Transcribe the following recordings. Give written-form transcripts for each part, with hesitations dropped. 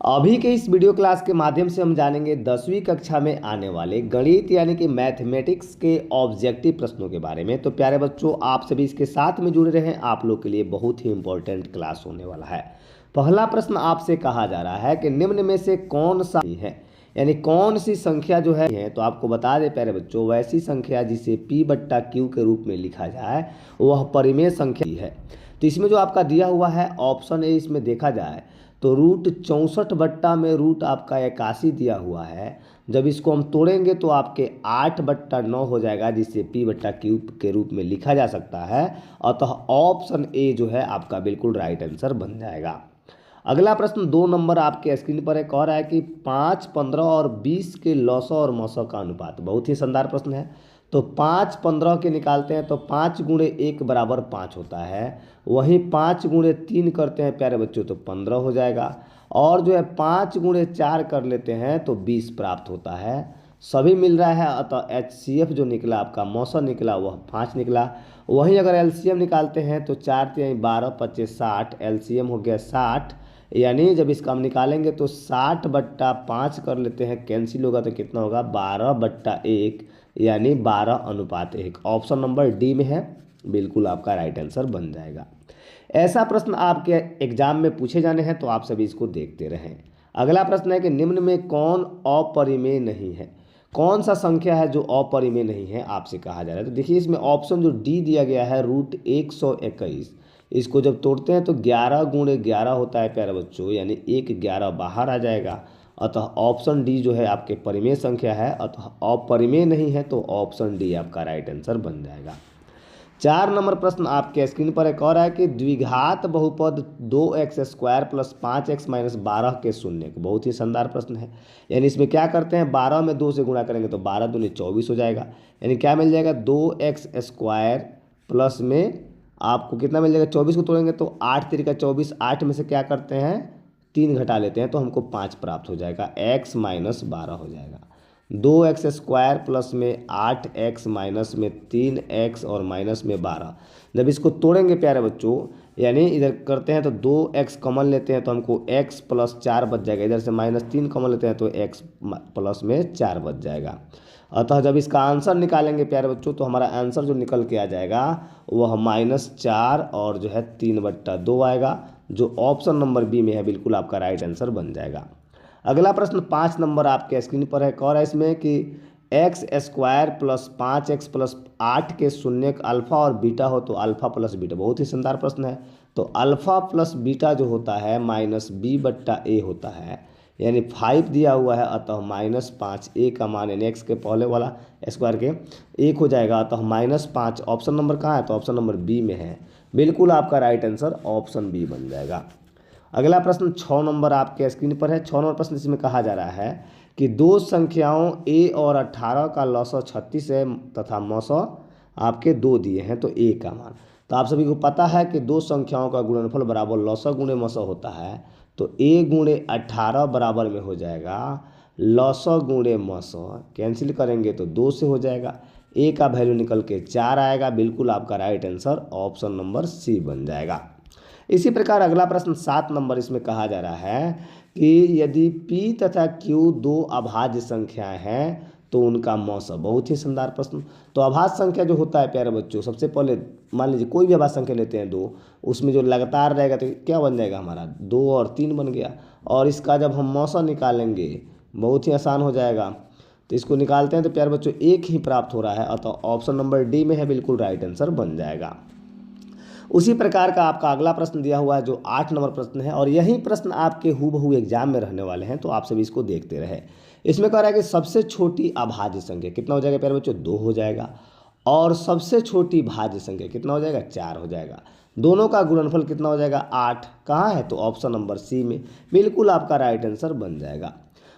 अभी के इस वीडियो क्लास के माध्यम से हम जानेंगे 10वीं कक्षा में आने वाले गणित यानी कि मैथमेटिक्स के ऑब्जेक्टिव प्रश्नों के बारे में। तो प्यारे बच्चों, आप सभी इसके साथ में जुड़े रहें, आप लोग के लिए बहुत ही इंपॉर्टेंट क्लास होने वाला है। पहला प्रश्न आपसे कहा जा रहा है कि निम्न में से कौन सा है, यानी कौन सी संख्या जो है तो आपको बता दें प्यारे बच्चों, वैसी संख्या जिसे P/Q के रूप में लिखा जाए वह परिमेय संख्या है। तो इसमें जो आपका दिया हुआ है ऑप्शन ए, इसमें देखा जाए तो √64 में रूट आपका 81 दिया हुआ है। जब इसको हम तोड़ेंगे तो आपके 8/9 हो जाएगा, जिसे P/Q के रूप में लिखा जा सकता है। अतः ऑप्शन ए जो है आपका बिल्कुल राइट आंसर बन जाएगा। अगला प्रश्न 2 नंबर आपके स्क्रीन पर है, कह रहा है कि 5, 15 और 20 के लौसौ और मौसौ का अनुपात। बहुत ही शानदार प्रश्न है। तो 5, 15 के निकालते हैं तो 5 × 1 = 5 होता है। वहीं 5 × 3 करते हैं प्यारे बच्चों तो 15 हो जाएगा। और जो है 5 × 4 कर लेते हैं तो 20 प्राप्त होता है। सभी मिल रहा है, अतः HCF जो निकला आपका मौसम निकला वह 5 निकला। वहीं अगर LCM निकालते हैं तो 4 × 3 = 12, 25 60, LCM हो गया 60। यानी जब इसका हम निकालेंगे तो 60/5 कर लेते हैं, कैंसिल होगा तो कितना होगा 12/1, यानी 12:1। ऑप्शन नंबर डी में है, बिल्कुल आपका राइट आंसर बन जाएगा। ऐसा प्रश्न आपके एग्जाम में पूछे जाने हैं तो आप सभी इसको देखते रहें। अगला प्रश्न है कि निम्न में कौन अपरिमेय नहीं है। कौन सा संख्या है जो अपरिमेय नहीं है, आपसे कहा जा रहा है। तो देखिए इसमें ऑप्शन जो डी दिया गया है √121, इसको जब तोड़ते हैं तो 11 × 11 होता है प्यारे बच्चों, यानी 1 11 बाहर आ जाएगा। अतः ऑप्शन डी जो है आपके परिमेय संख्या है, अतः अपरिमेय नहीं है, तो ऑप्शन डी आपका राइट आंसर बन जाएगा। 4 नंबर प्रश्न आपके स्क्रीन पर एक और है कि द्विघात बहुपद 2x² + 5x - 12 के शून्य। बहुत ही शानदार प्रश्न है। यानी इसमें क्या करते हैं, 12 में 2 से गुणा करेंगे तो 12 दूनी 24 हो जाएगा। यानी क्या मिल जाएगा 2x² प्लस में आपको कितना मिल जाएगा, 24 को तोड़ेंगे तो 8 × 3 = 24। 8 में से क्या करते हैं 3 घटा लेते हैं तो हमको 5 प्राप्त हो जाएगा, x - 12 हो जाएगा। 2x² प्लस में 8x माइनस में 3x और माइनस में 12। जब इसको तोड़ेंगे प्यारे बच्चों, यानी इधर करते हैं तो 2x कॉमन लेते हैं तो हमको x + 4 बच जाएगा। इधर से -3 कॉमन लेते हैं तो x + में 4 बच जाएगा। अतः जब इसका आंसर निकालेंगे प्यारे बच्चों तो हमारा आंसर जो निकल के आ जाएगा वह -4 और जो है 3/2 आएगा, जो ऑप्शन नंबर बी में है, बिल्कुल आपका राइट आंसर बन जाएगा। अगला प्रश्न 5 नंबर आपके स्क्रीन पर है, और है इसमें कि x² + 5x + 8 के शून्य अल्फा और बीटा हो तो अल्फा + बीटा। बहुत ही शानदार प्रश्न है। तो अल्फा + बीटा जो होता है -b/a होता है, यानी 5 दिया हुआ है, अतः -5 a का मान यानी x के पहले वाला स्क्वायर के 1 हो जाएगा, अतः -5। ऑप्शन नंबर कहाँ है, तो ऑप्शन नंबर बी में है, बिल्कुल आपका राइट आंसर ऑप्शन बी बन जाएगा। अगला प्रश्न 6 नंबर आपके स्क्रीन पर है। 6 नंबर प्रश्न इसमें कहा जा रहा है कि दो संख्याओं a और 18 का लौसौ 36 है तथा मौसौ आपके 2 दिए हैं, तो a का मान। तो आप सभी को पता है कि दो संख्याओं का गुणनफल बराबर लौसौ गुणे मौसौ होता है। तो a × 18 बराबर में हो जाएगा लौसौ गुणे मौसौ, कैंसिल करेंगे तो 2 से हो जाएगा। a का वैल्यू निकल के 4 आएगा, बिल्कुल आपका right answer option number C बन जाएगा। इसी प्रकार अगला प्रश्न 7 नंबर इसमें कहा जा रहा है कि यदि P तथा Q दो अभाज्य संख्याएं हैं तो उनका मौसम। बहुत ही शानदार प्रश्न। तो अभाज्य संख्या जो होता है प्यारे बच्चों, सबसे पहले मान लीजिए कोई भी अभाज्य संख्या लेते हैं 2, उसमें जो लगातार रहेगा तो क्या बन जाएगा हमारा 2 और 3 बन गया। और इसका जब हम मौसम निकालेंगे बहुत ही आसान हो जाएगा। तो इसको निकालते हैं तो प्यारे बच्चों 1 ही प्राप्त हो रहा है, अतः ऑप्शन नंबर डी में है, बिल्कुल राइट आंसर बन जाएगा। उसी प्रकार का आपका अगला प्रश्न दिया हुआ है जो 8 नंबर प्रश्न है, और यही प्रश्न आपके हूबहू एग्जाम में रहने वाले हैं, तो आप सभी इसको देखते रहे। इसमें कह रहा है कि सबसे छोटी अभाज्य संख्या कितना हो जाएगा प्यारे बच्चों, 2 हो जाएगा। और सबसे छोटी भाज्य संख्या कितना हो जाएगा, 4 हो जाएगा। दोनों का गुणनफल कितना हो जाएगा, 8। कहाँ है, तो ऑप्शन नंबर सी में, बिल्कुल आपका राइट आंसर बन जाएगा।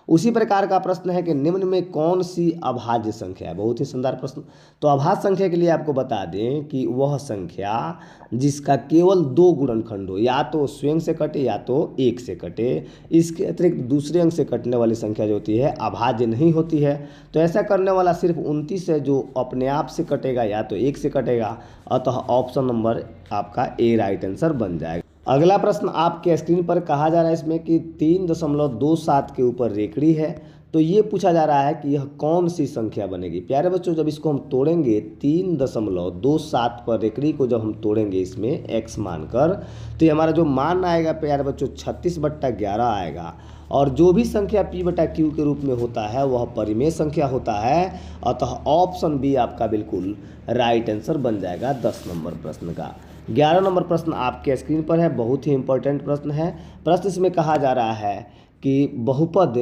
उसी प्रकार का प्रश्न है कि निम्न में कौन सी अभाज्य संख्या है। बहुत ही शानदार प्रश्न। तो अभाज्य संख्या के लिए आपको बता दें कि वह संख्या जिसका केवल 2 गुणनखंड हो, या तो स्वयं से कटे या तो 1 से कटे। इसके अतिरिक्त दूसरे अंक से कटने वाली संख्या जो होती है अभाज्य नहीं होती है। तो ऐसा करने वाला सिर्फ 29 है, जो अपने आप से कटेगा या तो 1 से कटेगा, अतः ऑप्शन नंबर आपका ए राइट आंसर बन जाएगा। अगला प्रश्न आपके स्क्रीन पर कहा जा रहा है इसमें कि 3.27 के ऊपर रेखड़ी है, तो ये पूछा जा रहा है कि यह कौन सी संख्या बनेगी। प्यारे बच्चों, जब इसको हम तोड़ेंगे 3.27 पर रेखड़ी को जब हम तोड़ेंगे इसमें x मानकर, तो ये हमारा जो मान आएगा प्यारे बच्चों 36/11 आएगा। और जो भी संख्या p/q के रूप में होता है वह परिमेय संख्या होता है। अतः ऑप्शन बी आपका बिल्कुल राइट आंसर बन जाएगा 10 नंबर प्रश्न का। 11 नंबर प्रश्न आपके स्क्रीन पर है, बहुत ही इंपॉर्टेंट प्रश्न है। प्रश्न इसमें कहा जा रहा है कि बहुपद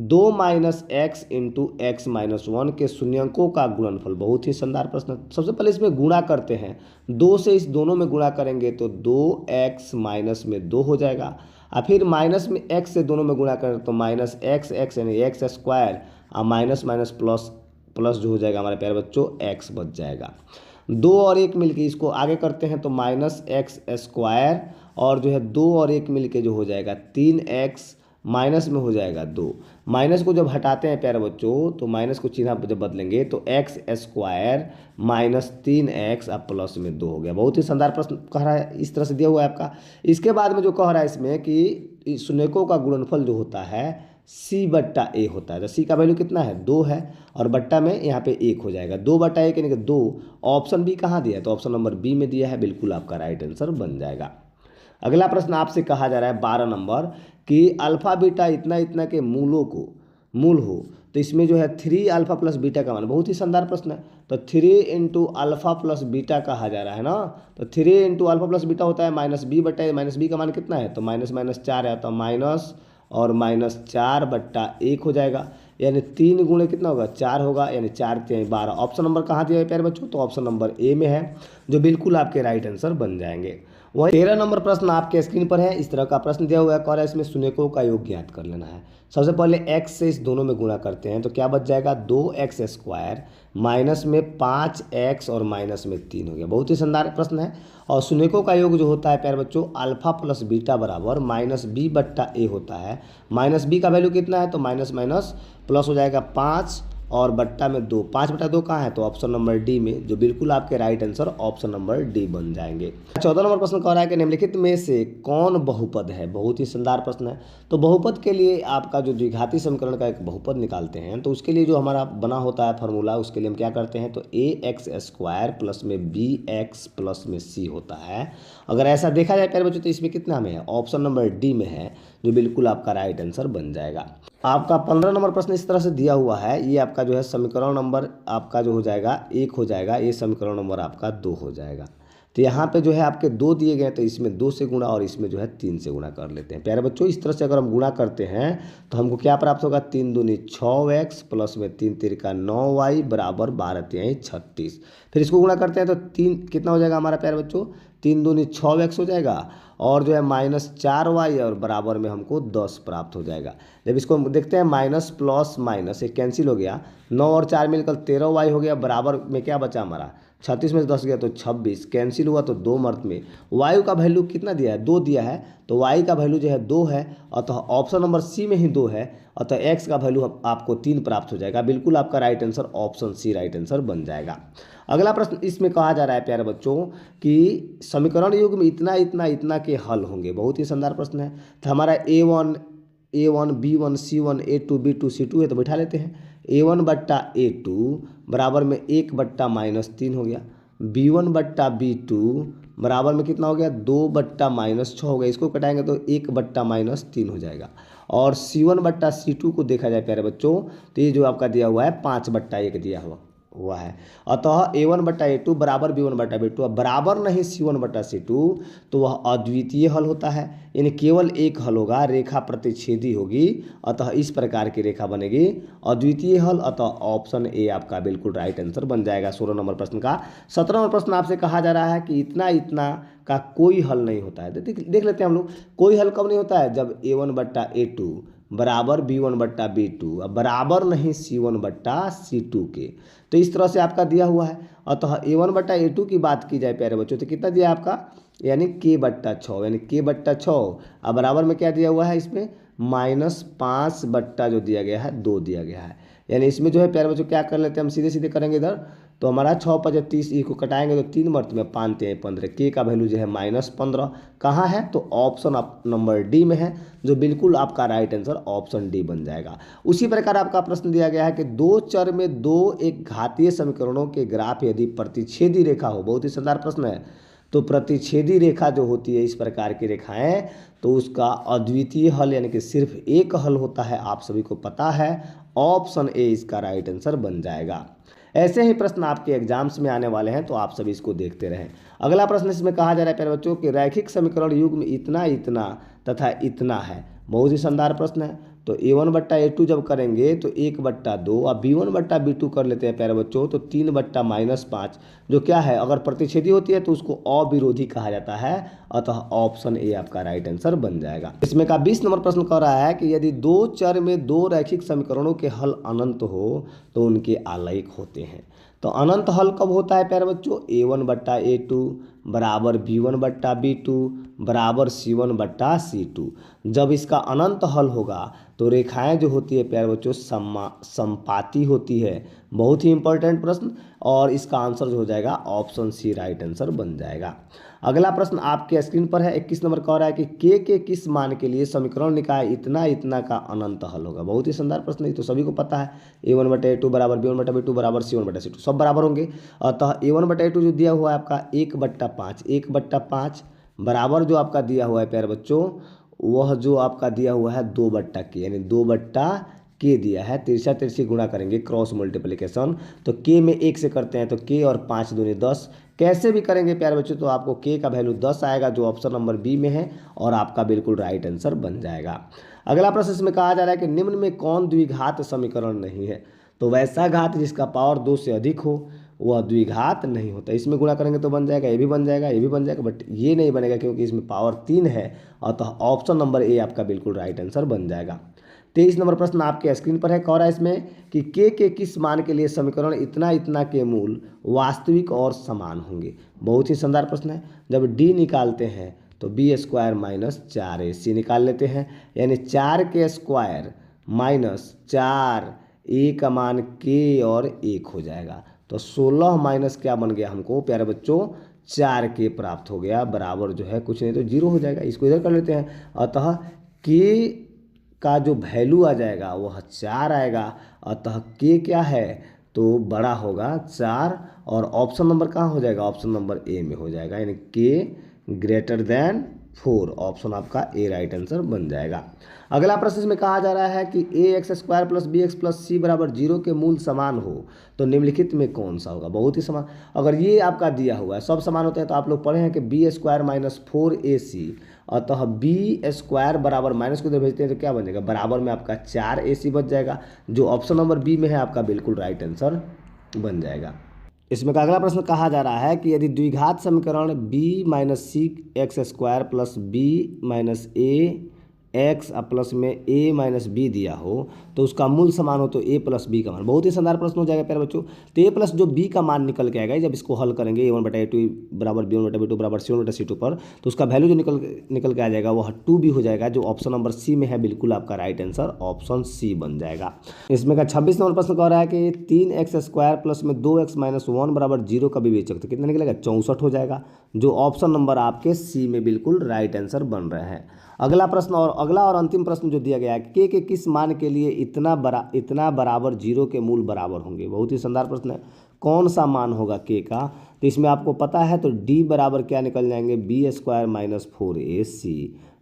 2 - x इंटू x - 1 के शून्यंकों का गुणनफल। बहुत ही शानदार प्रश्न। सबसे पहले इसमें गुणा करते हैं, 2 से इस दोनों में गुणा करेंगे तो 2x माइनस में 2 हो जाएगा। और फिर माइनस में x से दोनों में गुणा करें तो माइनस x यानी x स्क्वायर और माइनस माइनस प्लस प्लस जो हो जाएगा हमारे प्यारे बच्चों x बच जाएगा। 2 और 1 मिलके इसको आगे करते हैं तो माइनस एक्स स्क्वायर और जो है 2 और 1 मिलके जो हो जाएगा 3x माइनस में हो जाएगा 2। माइनस को जब हटाते हैं प्यारे बच्चों तो माइनस को चिन्ह जब बदलेंगे तो एक्स स्क्वायर माइनस 3x अब प्लस में 2 हो गया। बहुत ही शानदार प्रश्न कह रहा है, इस तरह से दिया हुआ है आपका। इसके बाद में जो कह रहा है इसमें कि शून्यकों का गुणनफल जो होता है c/a होता है। तो c का वैल्यू कितना है 2 है और बट्टा में यहाँ पे 1 हो जाएगा। 2/1 यानी कि 2। ऑप्शन बी कहाँ दिया है, तो ऑप्शन नंबर बी में दिया है, बिल्कुल आपका राइट आंसर बन जाएगा। अगला प्रश्न आपसे कहा जा रहा है 12 नंबर कि अल्फा बीटा इतना इतना के मूल हो, तो इसमें जो है 3 अल्फा प्लस बीटा का मान। बहुत ही शानदार प्रश्न है। तो 3 इंटू अल्फा प्लस बीटा कहा जा रहा है ना, तो 3 इंटू अल्फा प्लस बीटा होता है -b/, का मान कितना है तो -4 है, तो माइनस और -4/1 हो जाएगा। यानी 3 गुणे कितना होगा 4 होगा, यानी 4×3 = 12। ऑप्शन नंबर कहाँ दिया है प्यारे बच्चों, तो ऑप्शन नंबर ए में है, जो बिल्कुल आपके राइट आंसर बन जाएंगे। वही 13 नंबर प्रश्न आपके स्क्रीन पर है। इस तरह का प्रश्न दिया हुआ है, कह रहा है इसमें शून्यकों का योग ज्ञात कर लेना है। सबसे पहले x से इस दोनों में गुणा करते हैं तो क्या बच जाएगा 2x स्क्वायर माइनस में 5x और माइनस में 3 हो गया। बहुत ही शानदार प्रश्न है। और शून्यकों का योग जो होता है प्यारे बच्चों अल्फा प्लस बीटा बराबर -b/a होता है। माइनस b का वैल्यू कितना है तो माइनस माइनस प्लस हो जाएगा 5 और बट्टा में 2। 5/2 कहाँ है तो ऑप्शन नंबर डी में, जो बिल्कुल आपके right answer option number D बन जाएंगे। 14 नंबर प्रश्न कह रहा है कि निम्नलिखित में से कौन बहुपद है। बहुत ही शानदार प्रश्न है। तो बहुपद के लिए आपका जो द्विघाती समीकरण का एक बहुपद निकालते हैं तो उसके लिए जो हमारा बना होता है फार्मूला, उसके लिए हम क्या करते हैं तो ax² प्लस में bx प्लस में c होता है। अगर ऐसा देखा जाए प्यारे बच्चों तो इसमें कितना में है ऑप्शन नंबर डी में है, जो बिल्कुल आपका राइट आंसर बन जाएगा। आपका 15 नंबर प्रश्न इस तरह से दिया हुआ है। ये आपका जो है समीकरण नंबर आपका जो हो जाएगा 1 हो जाएगा, ये समीकरण नंबर आपका 2 हो जाएगा। तो यहाँ पे जो है आपके 2 दिए गए तो इसमें 2 से गुणा और इसमें जो है 3 से गुणा कर लेते हैं। प्यारे बच्चों इस तरह से अगर हम गुणा करते हैं तो हमको क्या प्राप्त होगा 3 दूनी 6x प्लस में 3 तिरका 9y बराबर 12×3 36। फिर इसको गुणा करते हैं तो 3 कितना हो जाएगा हमारा प्यारे बच्चों 3 दूनी 6x हो जाएगा और जो है -4y और बराबर में हमको 10 प्राप्त हो जाएगा। जब इसको देखते हैं माइनस प्लस माइनस एक कैंसिल हो गया, 9 और 4 मिलकर 13y हो गया। बराबर में क्या बचा हमारा 36 में से 10 गया तो 26, कैंसिल हुआ तो 2 मर्त में वायु का वैल्यू कितना दिया है 2 दिया है, तो y का वैल्यू जो है 2 है। अतः ऑप्शन नंबर सी में ही 2 है, अतः x का वैल्यू आपको 3 प्राप्त हो जाएगा। बिल्कुल आपका right answer option C right answer बन जाएगा। अगला प्रश्न इसमें कहा जा रहा है प्यारे बच्चों कि समीकरण युग में इतना इतना इतना के हल होंगे। बहुत ही शानदार प्रश्न है। तो हमारा a1 b1 c1 a2 b2 c2 है, तो बैठा लेते हैं। a1/a2 बराबर में 1/-3 हो गया, b1/b2 बराबर में कितना हो गया 2/-6 हो गया। इसको कटाएंगे तो 1/-3 हो जाएगा। और c1/c2 को देखा जाए प्यारे बच्चों तो ये जो आपका दिया हुआ है 5/1 दिया हुआ है। अतः a1/a2 बराबर b1/b2, अब बराबर नहीं c1/c2 तो वह अद्वितीय हल होता है, यानी केवल एक हल होगा, रेखा प्रतिच्छेदी होगी। अतः इस प्रकार की रेखा बनेगी अद्वितीय हल। अतः ऑप्शन ए आपका बिल्कुल राइट आंसर बन जाएगा 16 नंबर प्रश्न का। 17 नंबर प्रश्न आपसे कहा जा रहा है कि इतना इतना का कोई हल नहीं होता है। देख लेते हैं हम लोग, कोई हल कब नहीं होता है जब a1/a2 बराबर b1/b2 अब बराबर नहीं c1/c2 के। तो इस तरह से आपका दिया हुआ है। अतः a1/a2 की बात की जाए प्यारे बच्चों तो कितना दिया है आपका यानी k/6, यानी k/6 अब बराबर में क्या दिया हुआ है इसमें -5 जो दिया गया है 2 दिया गया है। यानी इसमें जो है प्यारे बच्चों क्या कर लेते हैं हम सीधे सीधे करेंगे इधर तो हमारा 6 5 30, ई को कटाएंगे तो 3 मर्त में 5 3 15, के का वैल्यू जो है -15 कहाँ है, तो ऑप्शन नंबर डी में है, जो बिल्कुल आपका राइट आंसर ऑप्शन डी बन जाएगा। उसी प्रकार आपका प्रश्न दिया गया है कि दो चर में दो एक घातीय समीकरणों के ग्राफ यदि प्रतिच्छेदी रेखा हो, बहुत ही शानदार प्रश्न है। तो प्रतिच्छेदी रेखा जो होती है इस प्रकार की रेखाएं, तो उसका अद्वितीय हल यानी कि सिर्फ एक हल होता है, आप सभी को पता है, ऑप्शन ए इसका राइट आंसर बन जाएगा। ऐसे ही प्रश्न आपके एग्जाम्स में आने वाले हैं, तो आप सभी इसको देखते रहें। अगला प्रश्न इसमें कहा जा रहा है प्यारे बच्चों कि रैखिक समीकरण युग्म इतना इतना तथा इतना है, बहुत ही शानदार प्रश्न है। तो a1/a2 जब करेंगे तो 1/2 और b1/b2 कर लेते हैं प्यारे बच्चों, तो 3/-5 जो क्या है, अगर प्रतिच्छेदी होती है तो उसको अविरोधी कहा जाता है, अतः ऑप्शन ए आपका राइट आंसर बन जाएगा। इसमें का 20 नंबर प्रश्न कह रहा है कि यदि दो चर में दो रैखिक समीकरणों के हल अनंत हो तो उनके आलयिक होते हैं। तो अनंत हल कब होता है प्यारे बच्चों, a1/a2 बराबर b1/b2 बराबर c1/c2। जब इसका अनंत हल होगा तो रेखाएं जो होती है प्यारे बच्चों समपाती होती है। बहुत ही इंपॉर्टेंट प्रश्न, और इसका आंसर जो हो जाएगा ऑप्शन सी राइट आंसर बन जाएगा। अगला प्रश्न आपके स्क्रीन पर है, 21 नंबर कह रहा है कि के किस मान के लिए समीकरण निकाय इतना इतना का अनंत हल होगा। बहुत ही शानदार प्रश्न है, तो सभी को पता है, a1/a2 बराबर b1/b2 बराबर c1/c2 सब बराबर होंगे। अतः a1/a2 जो दिया हुआ है आपका 1/5 बराबर जो आपका दिया हुआ है प्यारे बच्चों, वह जो आपका दिया हुआ है 2/k, यानी 2/k दिया है। तिरछा तिरछी गुणा करेंगे, क्रॉस मल्टीप्लिकेशन, तो k में 1 से करते हैं तो k और 5 दूनी 10, कैसे भी करेंगे प्यारे बच्चों तो आपको k का वैल्यू 10 आएगा, जो ऑप्शन नंबर बी में है, और आपका बिल्कुल राइट आंसर बन जाएगा। अगला प्रश्न इसमें कहा जा रहा है कि निम्न में कौन द्विघात समीकरण नहीं है। तो वैसा घात जिसका पावर 2 से अधिक हो वह द्विघात नहीं होता। इसमें गुणा करेंगे तो बन जाएगा, ये भी बन जाएगा, ये भी बन जाएगा, बट ये नहीं बनेगा क्योंकि इसमें पावर 3 है, अतः ऑप्शन नंबर ए आपका बिल्कुल राइट आंसर बन जाएगा। 23 नंबर प्रश्न आपके स्क्रीन पर है, कह रहा है इसमें कि के किस मान के लिए समीकरण इतना इतना के मूल वास्तविक और समान होंगे। बहुत ही शानदार प्रश्न है। जब डी निकालते हैं तो b² - 4ac निकाल लेते हैं, यानी 4k² - 4 a का मान k और 1 हो जाएगा, तो 16 माइनस क्या बन गया हमको प्यारे बच्चों, 4k प्राप्त हो गया, बराबर जो है कुछ नहीं तो 0 हो जाएगा। इसको इधर कर लेते हैं, अतः k का जो वैल्यू आ जाएगा वह 4 आएगा, अतः k क्या है तो बड़ा होगा 4, और ऑप्शन नंबर कहाँ हो जाएगा, ऑप्शन नंबर ए में हो जाएगा, यानी k > 4, ऑप्शन आपका ए राइट आंसर बन जाएगा। अगला प्रश्न इसमें कहा जा रहा है कि ax² + bx + c बराबर 0 के मूल समान हो तो निम्नलिखित में कौन सा होगा। बहुत ही समान, अगर ये आपका दिया हुआ है सब समान होते हैं तो आप लोग पढ़े हैं कि b² - 4ac, अतः b² बराबर माइनस को इधर भेजते हैं तो क्या बन जाएगा, बराबर में आपका 4ac बच जाएगा, जो ऑप्शन नंबर बी में है आपका बिल्कुल राइट आंसर बन जाएगा। इसमें का अगला प्रश्न कहा जा रहा है कि यदि द्विघात समीकरण b - cx² + b - a x plus में a - b दिया हो तो उसका मूल समान हो तो a + b का मान। बहुत ही शानदार प्रश्न हो जाएगा प्यारे बच्चों। तो a प्लस जो b का मान निकल के आएगा, जब इसको हल करेंगे a1/a2 बराबर b1/b2 बराबर c1/c2 पर, तो उसका वैल्यू जो निकल के आ जाएगा वह 2b हो जाएगा, जो ऑप्शन नंबर सी में है, बिल्कुल आपका राइट आंसर ऑप्शन सी बन जाएगा। इसमें का 26 नंबर प्रश्न कह रहा है कि 3x² प्लस में 2x - 1 बराबर 0 का विवेचक, तो कितना निकलेगा, 64 हो जाएगा, जो ऑप्शन नंबर आपके सी में बिल्कुल राइट आंसर बन रहे हैं। अगला प्रश्न और अगला और अंतिम प्रश्न जो दिया गया है, के किस मान के लिए इतना बराबर 0 के मूल बराबर होंगे। बहुत ही शानदार प्रश्न है, कौन सा मान होगा के का, तो इसमें आपको पता है, तो डी बराबर क्या निकल जाएंगे, b² - 4ac,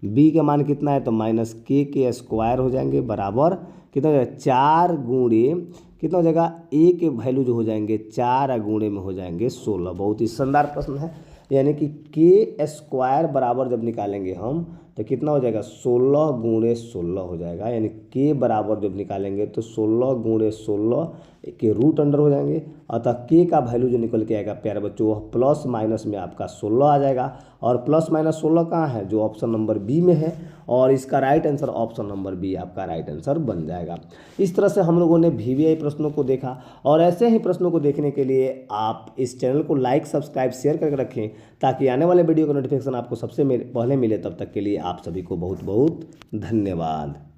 b का मान कितना है तो -k² हो जाएंगे, बराबर कितना हो जाएगा, 4 गुणे कितना हो जाएगा, a के वैल्यू जो हो जाएंगे 4 गुणे में हो जाएंगे 16। बहुत ही शानदार प्रश्न है, यानी कि k² बराबर जब निकालेंगे हम तो कितना हो जाएगा, 16 गुणे 16 हो जाएगा, यानी k बराबर जब निकालेंगे तो 16 गुणे 16 के रूट अंडर हो जाएंगे, अतः k का वैल्यू जो निकल के आएगा प्यारे बच्चों वह प्लस माइनस में आपका 16 आ जाएगा, और प्लस माइनस 16 कहाँ है, जो ऑप्शन नंबर बी में है, और इसका right answer option number B आपका राइट आंसर बन जाएगा। इस तरह से हम लोगों ने VVI प्रश्नों को देखा, और ऐसे ही प्रश्नों को देखने के लिए आप इस चैनल को लाइक सब्सक्राइब शेयर करके रखें, ताकि आने वाले वीडियो का नोटिफिकेशन आपको सबसे पहले मिले। तब तक के लिए आप सभी को बहुत बहुत धन्यवाद।